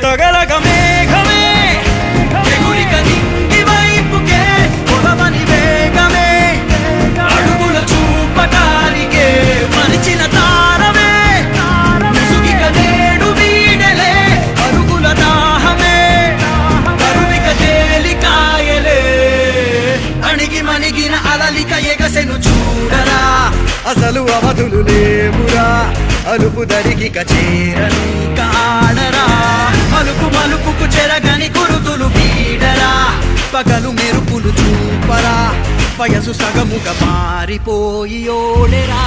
తగలగ మేఘమే ఎగురిక నింగి వైపుకే పొలవని వేగమే అడుగుల చూపటానికే మరిచిన తారమే ముసుగిక నేడు వీడలే అరుగుల దాహమే కరువిక తేలికాయలే అణిగి మణిగిన అలలిక ఎగసెను చూడరా అసలు అవధులు లేవురా అలుపు దరికి చేరని కాడరా మలుపు మలుపుకు చెరగని కురుతులు వీడరా పగలు మెరుపులు చూపరా వయసు సగముగా మారిపోయి ఓడెరా